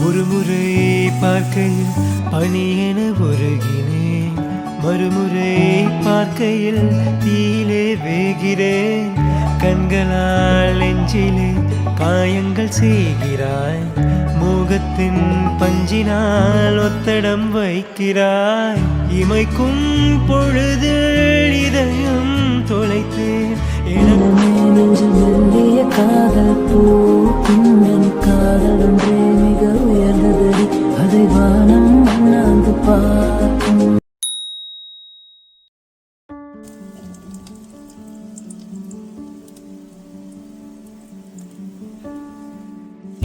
ஒரு முறை பார்க்கையில் பனியென உருகினேன், மறுமுறை பார்க்கையில் தீயிலே வேகிறேன். கண்களால் நெஞ்சிலே காயங்கள் செய்கிறாய், மோகத்தின் பஞ்சினால் ஒத்தடம் வைக்கிறாய். இமைக்கும் பொழுதில் இதயம் தொலைத்தேன். காதல் பூ காதல் ஒன்றே மிக உயர்ந்தது, அதை வானம் அண்ணாந்து பார்க்கும்.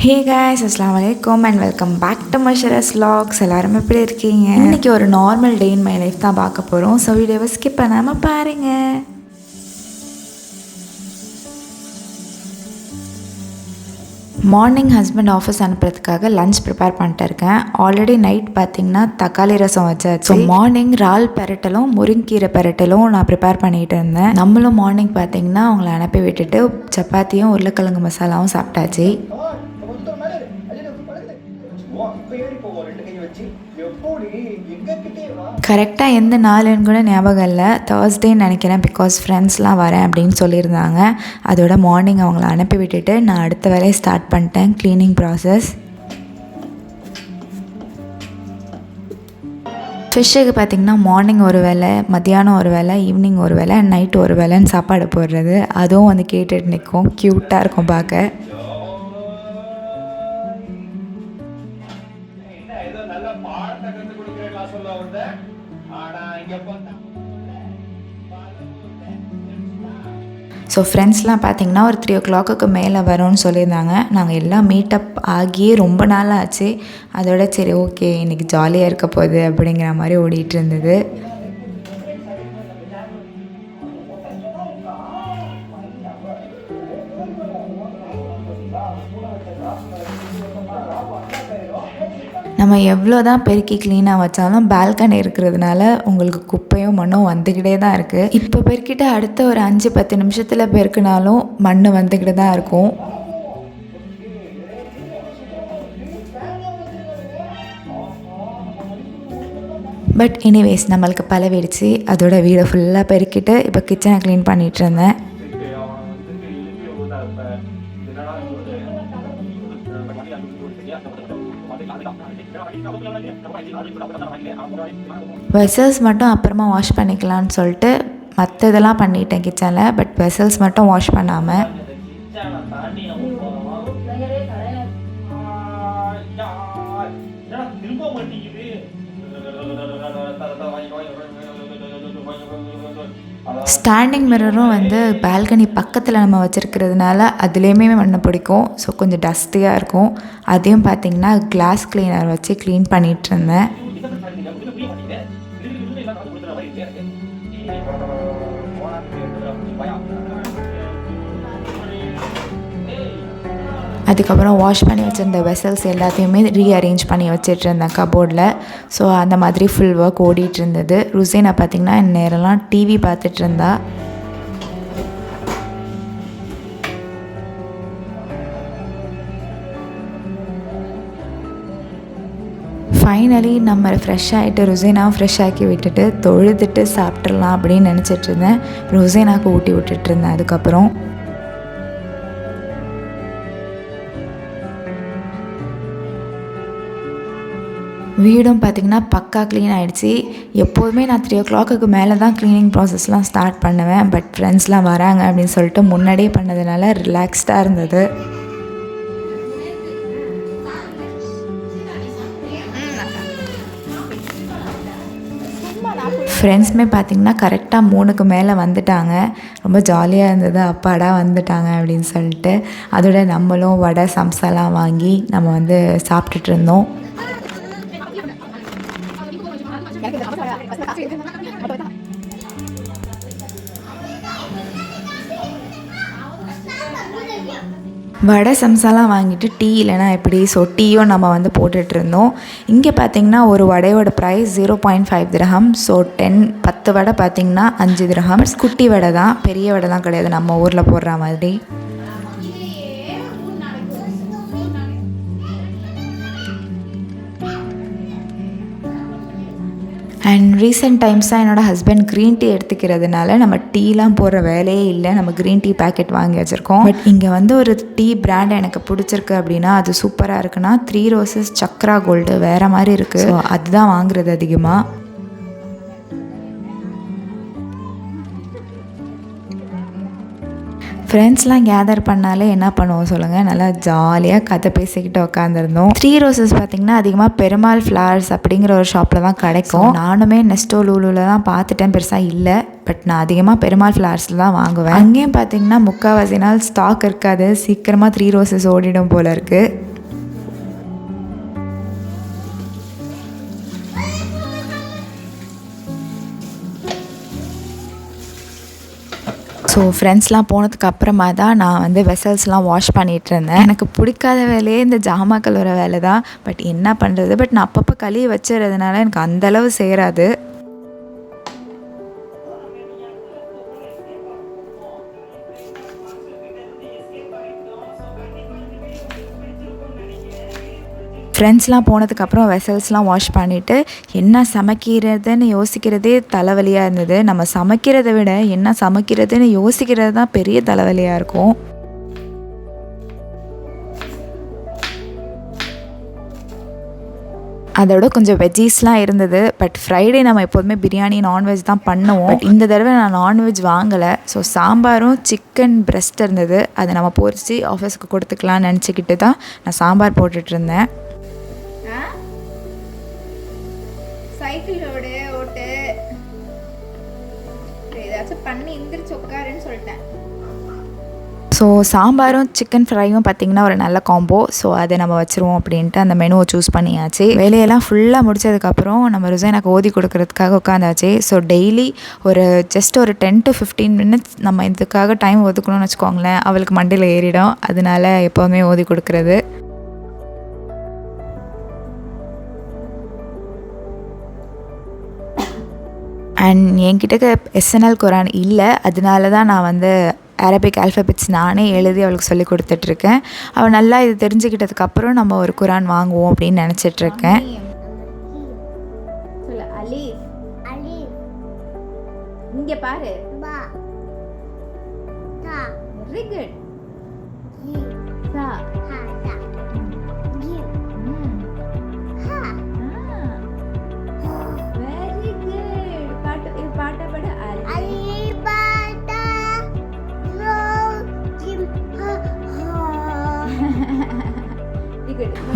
ஹே guys, அஸ்ஸலாமு அலைக்கும் அண்ட் வெல்கம் பேக் டு மஷரஸ் vlogs. எல்லாரும் எப்படி இருக்கீங்க? இன்றைக்கி ஒரு normal day in my life தான் பார்க்க போகிறோம். ஸோ வீடியோவை ஸ்கிப் பண்ணாமல் பாருங்கள். மார்னிங் ஹஸ்பண்ட் ஆஃபீஸ் அனுப்புறதுக்காக லஞ்ச் ப்ரிப்பேர் பண்ணிட்டு இருக்கேன். ஆல்ரெடி நைட் பார்த்திங்கன்னா தக்காளி ரசம் வச்சாச்சு. ஸோ மார்னிங் இறால் பெரட்டலும் முருங்கீரை பெரட்டலும் நான் ப்ரிப்பேர் பண்ணிகிட்டு இருந்தேன். நம்மளும் மார்னிங் பார்த்திங்கன்னா அவங்கள அனுப்பி விட்டுட்டு சப்பாத்தியும் உருளைக்கிழங்கு மசாலாவும் சாப்பிட்டாச்சு. கரெக்டாக எந்த நாளுன்னு கூட ஞாபகம் இல்லை, தேர்ஸ்டேன்னு நினைக்கிறேன். பிகாஸ் ஃப்ரெண்ட்ஸ்லாம் வரேன் அப்படின்னு சொல்லியிருந்தாங்க. அதோட மார்னிங் அவங்கள அனுப்பி விட்டுட்டு நான் அடுத்த வேலையை ஸ்டார்ட் பண்ணிட்டேன், க்ளீனிங் ப்ராசஸ். ஃபிஷ்ஷுக்கு பார்த்திங்கன்னா மார்னிங் ஒரு வேலை, மத்தியானம் ஒரு வேலை, ஈவினிங் ஒரு வேலை, நைட் ஒரு வேலைன்னு சாப்பாடு போடுறது. அதுவும் வந்து கேட்டுட்டு நிற்கும், க்யூட்டாக இருக்கும் பார்க்க. ஸோ ஃப்ரெண்ட்ஸ்லாம் பார்த்திங்கன்னா ஒரு 3 o'clock மேலே வரும்னு சொல்லியிருந்தாங்க. நாங்கள் எல்லாம் மீட்டப் ஆகியே ரொம்ப நாள் ஆச்சு. அதோட சரி ஓகே இன்றைக்கி ஜாலியாக இருக்க போகுது அப்படிங்கிற மாதிரி ஓடிட்டு இருந்தது. நம்ம எவ்வளோ தான் பெருக்கி க்ளீனாக வச்சாலும் பால்கனி இருக்கிறதுனால உங்களுக்கு குப்பையும் மண்ணும் வந்துக்கிட்டே தான் இருக்குது. இப்போ பெருக்கிட்டு அடுத்த ஒரு 5-10 நிமிஷத்தில் பெருக்கினாலும் மண் வந்துக்கிட்டு தான் இருக்கும். பட் எனிவேஸ் நம்மளுக்கு பழவிடுச்சு. அதோட வீடை ஃபுல்லாக பெருக்கிட்டு இப்போ கிச்சனை க்ளீன் பண்ணிகிட்டு இருந்தேன். வெசல்ஸ் மட்டும் அப்புறமா வாஷ் பண்ணிக்கலான்னு சொல்லிட்டு மற்ற இதெல்லாம் பண்ணிட்டேன் கிச்சனில். பட் வெசல்ஸ் மட்டும் வாஷ் பண்ணாமல். ஸ்டாண்டிங் மிரரும் வந்து பால்கனி பக்கத்தில் நம்ம வச்சுருக்கிறதுனால அதுலேயுமே மண்ணை பிடிக்கும். ஸோ கொஞ்சம் டஸ்டியாக இருக்கும். அதையும் பார்த்திங்கன்னா கிளாஸ் கிளீனர் வச்சு க்ளீன் பண்ணிகிட்டு இருந்தேன். அதுக்கப்புறம் வாஷ் பண்ணி வச்சுருந்த வெசல்ஸ் எல்லாத்தையுமே ரீஅரேஞ்ச் பண்ணி வச்சுட்டு இருந்தேன் கபோர்டில். ஸோ அந்த மாதிரி ஃபுல் ஒர்க் ஓடிட்டு இருந்தது. ருசேனா பார்த்திங்கன்னா நேரம்லாம் டிவி பார்த்துட்டு இருந்தா. ஃபைனலி நம்ம ஃப்ரெஷ் ஆகிட்டு ருசேனாவும் ஃப்ரெஷ் ஆக்கி விட்டுட்டு தொழுதுட்டு சாப்பிட்றலாம் அப்படின்னு நினச்சிட்டு இருந்தேன். ருசேனாவுக்கு ஊட்டி விட்டுட்டு இருந்தேன். அதுக்கப்புறம் வீடும் பார்த்திங்கன்னா பக்கா க்ளீன் ஆகிடுச்சி. எப்போதுமே நான் 3 o'clock மேலே தான் க்ளீனிங் ப்ராசஸ்லாம் ஸ்டார்ட் பண்ணுவேன். பட் ஃப்ரெண்ட்ஸ்லாம் வராங்க அப்படின்னு சொல்லிட்டு முன்னாடியே பண்ணதுனால ரிலாக்ஸ்டாக இருந்தது. ஃப்ரெண்ட்ஸுமே பார்த்திங்கன்னா கரெக்டாக 3க்கு மேலே வந்துட்டாங்க. ரொம்ப ஜாலியாக இருந்தது, அப்பாடா வந்துட்டாங்க அப்படின்னு சொல்லிட்டு. அதோட நம்மளும் வடை சம்சாலாம் வாங்கி நம்ம வந்து சாப்பிட்டுட்டு இருந்தோம். வடை சம்சாலாம் வாங்கிட்டு டீ இல்லைனா எப்படி, ஸோ டீயும் நம்ம வந்து போட்டுட்ருந்தோம். இங்கே பார்த்திங்கன்னா ஒரு வடையோட ப்ரைஸ் 0.5 dirham. ஸோ 10 வடை பார்த்திங்கன்னா 5 dirhams. குட்டி வடை தான், பெரிய வடைலாம் கிடையாது நம்ம ஊரில் போடுற மாதிரி. அண்ட் ரீசெண்ட் டைம்ஸ் தான் என்னோடய ஹஸ்பண்ட் க்ரீன் டீ எடுத்துக்கிறதுனால நம்ம டீலாம் போடுற வேலையே இல்லை, நம்ம க்ரீன் டீ பேக்கெட் வாங்கி வச்சுருக்கோம். பட் இங்கே வந்து ஒரு டீ பிராண்ட் எனக்கு பிடிச்சிருக்கு அப்படின்னா அது சூப்பராக இருக்குன்னா 3 ரோசஸ் சக்ரா கோல்டு வேறு மாதிரி இருக்குது. ஸோ அதுதான் வாங்குறது அதிகமாக. ஃப்ரெண்ட்ஸ்லாம் கேதர் பண்ணாலே என்ன பண்ணுவோம் சொல்லுங்கள், நல்லா ஜாலியாக கதை பேசிக்கிட்டு உட்காந்துருந்தோம். 3 ரோசஸ் பார்த்திங்கன்னா அதிகமாக பெருமாள் ஃப்ளவர்ஸ் அப்படிங்கிற ஒரு ஷாப்பில் தான் கிடைக்கும். நானுமே நெஸ்டோ லூலூவில் தான் பார்த்துட்டேன், பெருசாக இல்லை. பட் நான் அதிகமாக பெருமாள் ஃப்ளவர்ஸில் தான் வாங்குவேன். அங்கேயும் பார்த்திங்கன்னா முக்கால்வாசி நாள் ஸ்டாக் இருக்காது, சீக்கிரமாக 3 ரோசஸ் ஓடிடும் போல் இருக்குது. ஸோ ஃப்ரெண்ட்ஸ்லாம் போனதுக்கு அப்புறமா தான் நான் வந்து வெசல்ஸ்லாம் வாஷ் பண்ணிகிட்டு இருந்தேன். எனக்கு பிடிக்காத வேலையே இந்த ஜாமா கழுவுற வேலை தான். பட் என்ன பண்ணுறது, பட் நான் அப்பப்போ கழுவி வச்சுறதுனால எனக்கு அந்தளவு சேராது. ஃப்ரெண்ட்ஸ்லாம் போனதுக்கப்புறம் வெசல்ஸ்லாம் வாஷ் பண்ணிவிட்டு என்ன சமைக்கிறதுன்னு யோசிக்கிறதே தலைவலியாக இருந்தது. நம்ம சமைக்கிறத விட என்ன சமைக்கிறதுன்னு யோசிக்கிறது தான் பெரிய தலைவலியாக இருக்கும். அதோட கொஞ்சம் வெஜ்ஜீஸ்லாம் இருந்தது. பட் ஃப்ரைடே நம்ம எப்போதுமே பிரியாணி நான்வெஜ் தான் பண்ணுவோம். பட் இந்த தடவை நான் நான்வெஜ் வாங்கலை. ஸோ சாம்பாரும் சிக்கன் பிரெஸ்ட் இருந்தது, அதை நம்ம பொரித்து ஆஃபீஸுக்கு கொடுத்துக்கலாம்னு நினச்சிக்கிட்டு தான் நான் சாம்பார் போட்டுட்ருந்தேன். சைக்கிள் ஓட்டு ஏதாச்சும் பண்ணி எந்திரிச்சு உட்காருன்னு சொல்லிட்டேன். ஸோ சாம்பாரும் சிக்கன் ஃப்ரையும் பார்த்திங்கன்னா ஒரு நல்ல காம்போ. ஸோ அதை நம்ம வச்சுருவோம் அப்படின்ட்டு அந்த மெனுவை சூஸ் பண்ணியாச்சு. வேலையெல்லாம் ஃபுல்லாக முடிச்சதுக்கப்புறம் நம்ம ருசைனாக்கு ஓதி கொடுக்கறதுக்காக உட்காந்தாச்சு. ஸோ டெய்லி ஜஸ்ட் ஒரு 10 to 15 minutes நம்ம இதுக்காக டைம் ஒதுக்கணும்னு வச்சுக்கோங்களேன், அவளுக்கு மண்டையில் ஏறிடும். அதனால எப்போவுமே ஓதி கொடுக்குறது. அண்ட் என்கிட்ட எஸ்என்எல் குரான் இல்லை, அதனால தான் நான் வந்து அரபிக் ஆல்ஃபபெட்ஸ் நானே எழுதி அவளுக்கு சொல்லி கொடுத்துட்ருக்கேன். அவள் நல்லா இது தெரிஞ்சுக்கிட்டதுக்கப்புறம் நம்ம ஒரு குரான் வாங்குவோம் அப்படின்னு நினச்சிட்ருக்கேன். இங்கே பாரு. Very good.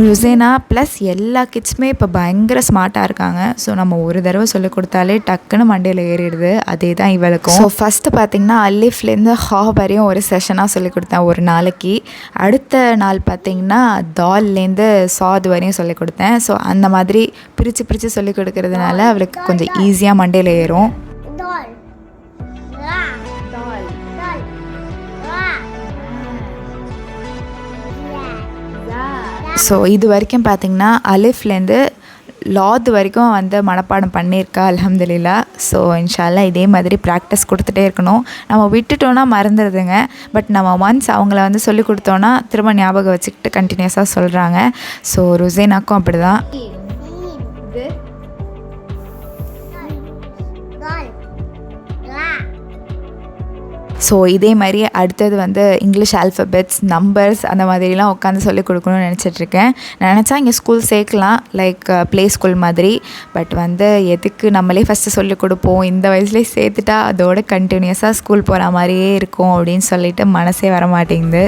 ருசேனா ப்ளஸ் எல்லா கிட்ஸுமே இப்போ பயங்கர ஸ்மார்ட்டாக இருக்காங்க. ஸோ நம்ம ஒரு தடவை சொல்லிக் கொடுத்தாலே டக்குன்னு மண்டையில் ஏறிடுது. அதே தான் இவளுக்கும். ஸோ ஃபஸ்ட்டு பார்த்திங்கன்னா அலிஃப்லேருந்து ஹா வரையும் ஒரு செஷனாக சொல்லிக் கொடுத்தேன் ஒரு நாளைக்கு. அடுத்த நாள் பார்த்திங்கன்னா தால்லேருந்து சாது வரையும் சொல்லிக் கொடுத்தேன். ஸோ அந்த மாதிரி பிரித்து சொல்லிக் கொடுக்கறதுனால அவளுக்கு கொஞ்சம் ஈஸியாக மண்டையில் ஏறும். ஸோ இது வரைக்கும் பார்த்திங்கன்னா அலிஃப்லேருந்து லாத் வரைக்கும் வந்து மனப்பாடம் பண்ணியிருக்கா அல்ஹம்துலில்லா. ஸோ இன்ஷால்லா இதே மாதிரி ப்ராக்டிஸ் கொடுத்துட்டே இருக்கணும். நம்ம விட்டுட்டோன்னா மறந்துடுதுங்க. பட் நம்ம ஒன்ஸ் அவங்கள வந்து சொல்லி கொடுத்தோன்னா திரும்ப ஞாபகம் வச்சுக்கிட்டு கண்டினியூஸாக சொல்கிறாங்க. ஸோ ருசைனாக்கும் அப்படி தான். ஸோ இதே மாதிரி அடுத்தது வந்து இங்கிலீஷ் ஆல்ஃபபெட்ஸ் நம்பர்ஸ் அந்த மாதிரிலாம் உட்காந்து சொல்லிக் கொடுக்கணும்னு நினச்சிட்ருக்கேன். நினச்சா இங்கே ஸ்கூல் சேர்க்கலாம், லைக் ப்ளே ஸ்கூல் மாதிரி. பட் வந்து எதுக்கு நம்மளே ஃபஸ்ட்டு சொல்லிக் கொடுப்போம், இந்த வயசுலேயே சேர்த்துட்டா அதோட கண்டினியூஸாக ஸ்கூல் போகிற மாதிரியே இருக்கும் அப்படின்னு சொல்லிட்டு மனசே வர மாட்டேங்குது.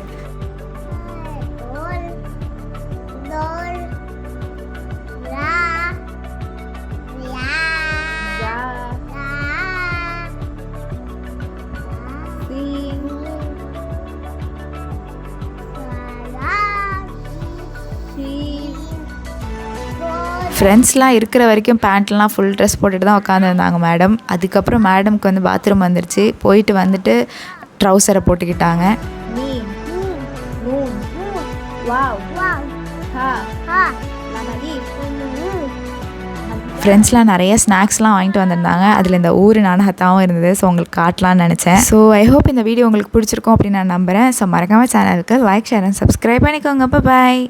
ஃப்ரெண்ட்ஸ்லாம் இருக்கிற வரைக்கும் பேண்ட்லாம் ஃபுல் ட்ரெஸ் போட்டுட்டு தான் உட்காந்துருந்தாங்க மேடம். அதுக்கப்புறம் மேடம்க்கு வந்து பாத்ரூம் வந்துருச்சு, போயிட்டு வந்துட்டு ட்ரௌசரை போட்டுக்கிட்டாங்க. ஃப்ரெண்ட்ஸ்லாம் நிறைய ஸ்நாக்ஸ்லாம் வாங்கிட்டு வந்திருந்தாங்க. அதில் இந்த ஊர் நானகத்தாவும் இருந்தது. ஸோ உங்களுக்கு காட்டலான்னு நினச்சேன். ஸோ ஐ ஹோப் இந்த வீடியோ உங்களுக்கு பிடிச்சிருக்கும் அப்படின்னு நான் நம்புகிறேன். ஸோ மறக்காமல் சேனலுக்கு லைக், ஷேர் அண்ட் சப்ஸ்கிரைப் பண்ணிக்கோங்க. பாய்.